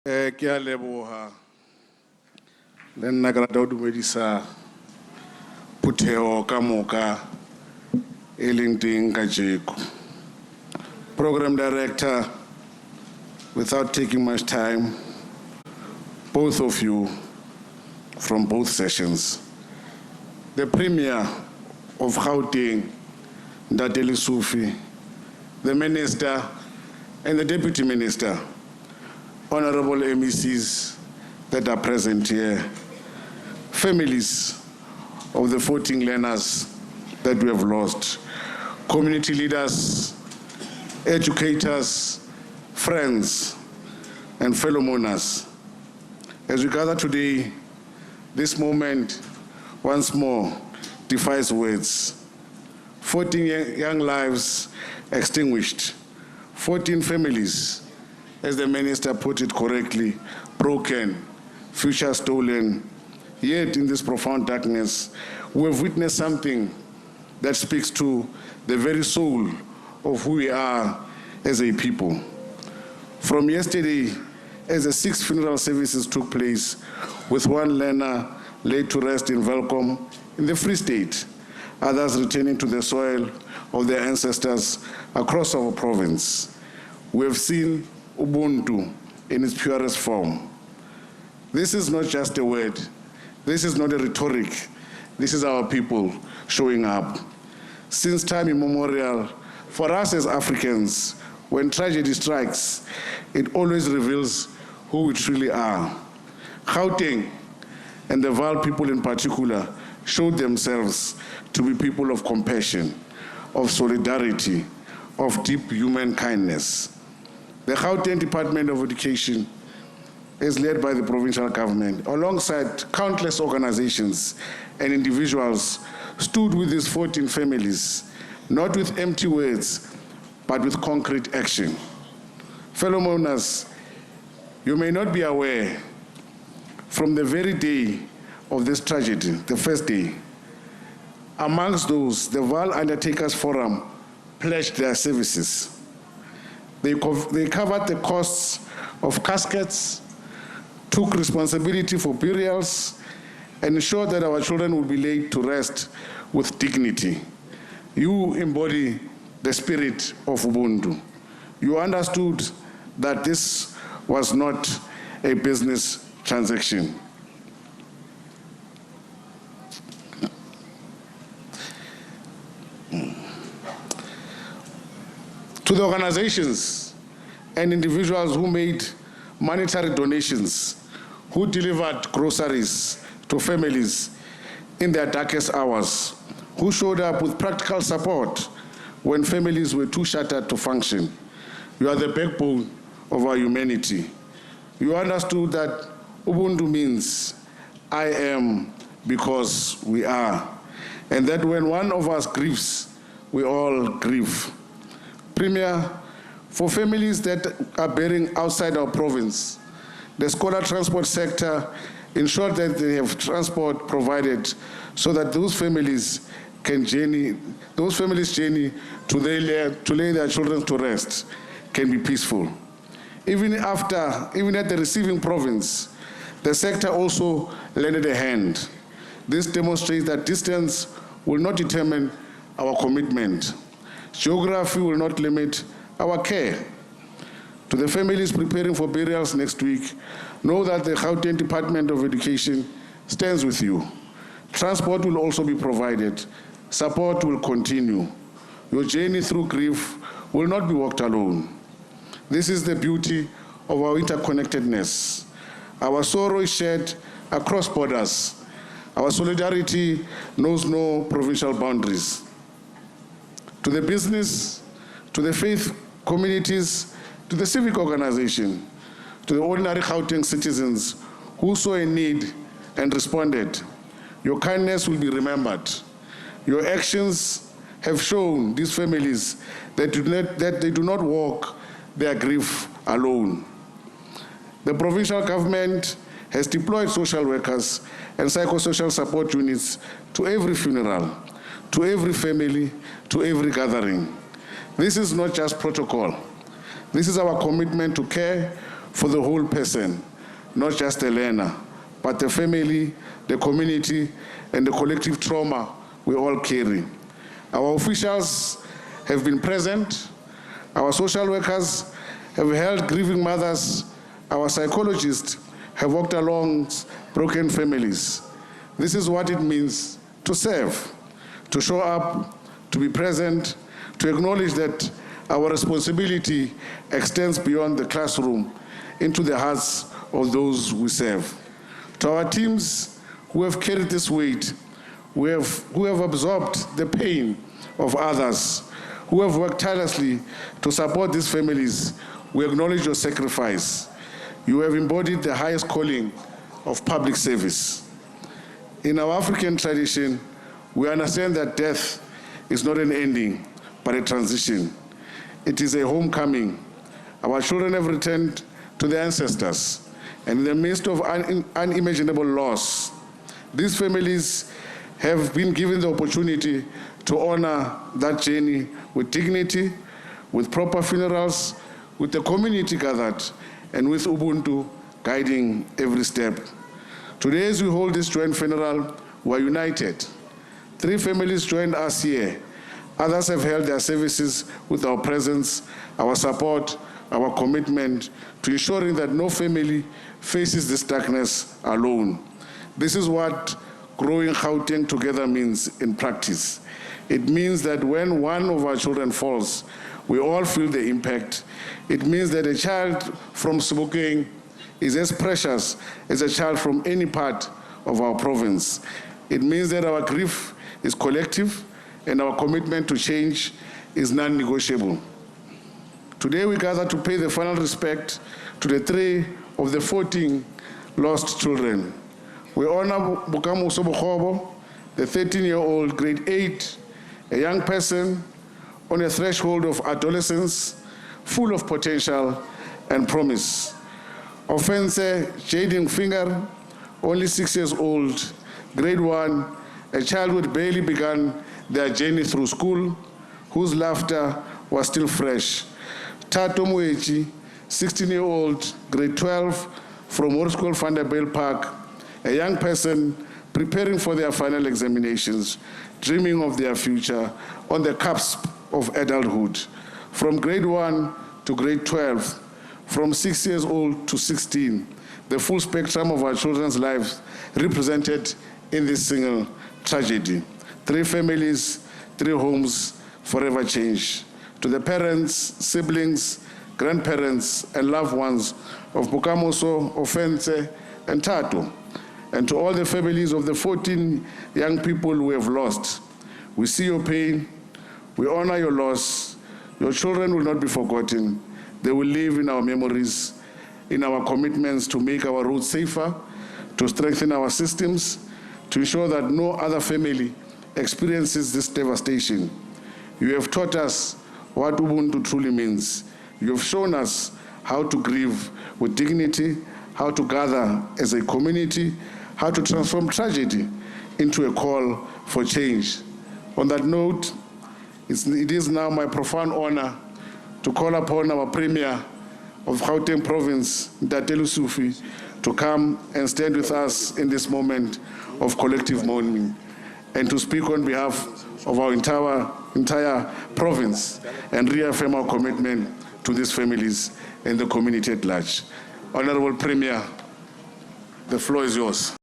Ke a leboha le nna ke rata ho dumedisa phuthego ka moka e leng teng kajeko. Program director, without taking much time, both of you from both sessions, the Premier of Gauteng, Ntateli Sufi, the Minister and the Deputy Minister, honorable MECs that are present here, families of the 14 learners that we have lost, community leaders, educators, friends, and fellow mourners. As we gather today, this moment once more defies words. 14 young lives extinguished, 14 families, as the minister put it correctly, broken, future stolen. Yet in this profound darkness, we have witnessed something that speaks to the very soul of who we are as a people. From yesterday, as the 6 funeral services took place, with one learner laid to rest in Welkom in the Free State, others returning to the soil of their ancestors across our province, we have seen Ubuntu in its purest form. This is not just a word. This is not a rhetoric. This is our people showing up. Since time immemorial, for us as Africans, when tragedy strikes, it always reveals who we truly are. Gauteng and the Val people in particular showed themselves to be people of compassion, of solidarity, of deep human kindness. The Gauteng Department of Education is led by the provincial government, alongside countless organizations and individuals, stood with these 14 families, not with empty words, but with concrete action. Fellow mourners, you may not be aware, from the very day of this tragedy, the first day, amongst those, the Val Undertakers Forum pledged their services. They covered the costs of caskets, took responsibility for burials, and ensured that our children will be laid to rest with dignity. You embody the spirit of Ubuntu. You understood that this was not a business transaction. To the organizations and individuals who made monetary donations, who delivered groceries to families in their darkest hours, who showed up with practical support when families were too shattered to function. You are the backbone of our humanity. You understood that Ubuntu means I am because we are, and that when one of us grieves, we all grieve. Premier, for families that are bearing outside our province, the scholar transport sector ensured that they have transport provided so that those families journey to lay their children to rest can be peaceful. Even at the receiving province, the sector also lended a hand. This demonstrates that distance will not determine our commitment. Geography will not limit our care. To the families preparing for burials next week, know that the Gauteng Department of Education stands with you. Transport will also be provided. Support will continue. Your journey through grief will not be walked alone. This is the beauty of our interconnectedness. Our sorrow is shared across borders. Our solidarity knows no provincial boundaries. To the business, to the faith communities, to the civic organization, to the ordinary Gauteng citizens who saw a need and responded, your kindness will be remembered. Your actions have shown these families that they do not walk their grief alone. The provincial government has deployed social workers and psychosocial support units to every funeral, to every family, to every gathering. This is not just protocol. This is our commitment to care for the whole person, not just the learner, but the family, the community, and the collective trauma we all carry. Our officials have been present. Our social workers have held grieving mothers. Our psychologists have walked along broken families. This is what it means to serve, to show up, to be present, to acknowledge that our responsibility extends beyond the classroom into the hearts of those we serve. To our teams who have carried this weight, who have absorbed the pain of others, who have worked tirelessly to support these families, we acknowledge your sacrifice. You have embodied the highest calling of public service. In our African tradition, we understand that death is not an ending, but a transition. It is a homecoming. Our children have returned to their ancestors, and in the midst of unimaginable loss, these families have been given the opportunity to honor that journey with dignity, with proper funerals, with the community gathered, and with Ubuntu guiding every step. Today, as we hold this joint funeral, we are united. 3 families joined us here. Others have held their services with our presence, our support, our commitment to ensuring that no family faces this darkness alone. This is what growing Gauteng together means in practice. It means that when one of our children falls, we all feel the impact. It means that a child from Sebokeng is as precious as a child from any part of our province. It means that our grief is collective and our commitment to change is non-negotiable. Today we gather to pay the final respect to the 3 of the 14 lost children. We honor Bokamoso Bokhobo, the 13-year-old grade 8, a young person on a threshold of adolescence, full of potential and promise. Offense Jaden Finger, only 6 years old, grade 1, a child who had barely begun their journey through school, whose laughter was still fresh. Tato Muechi, 16-year-old, grade 12, from War School Vanderbijlpark, a young person preparing for their final examinations, dreaming of their future on the cusp of adulthood. From grade 1 to grade 12, from 6 years old to 16, the full spectrum of our children's lives represented in this single tragedy. 3 families, 3 homes, forever changed. To the parents, siblings, grandparents, and loved ones of Bokamoso, Offense, and Tato, and to all the families of the 14 young people we have lost, we see your pain, we honor your loss. Your children will not be forgotten. They will live in our memories, in our commitments to make our roads safer, to strengthen our systems, to ensure that no other family experiences this devastation. You have taught us what Ubuntu truly means. You have shown us how to grieve with dignity, how to gather as a community, how to transform tragedy into a call for change. On that note, it is now my profound honor to call upon our Premier of Gauteng Province, Ntatelo Sufi, to come and stand with us in this moment of collective mourning and to speak on behalf of our entire province and reaffirm our commitment to these families and the community at large. Honorable Premier, the floor is yours.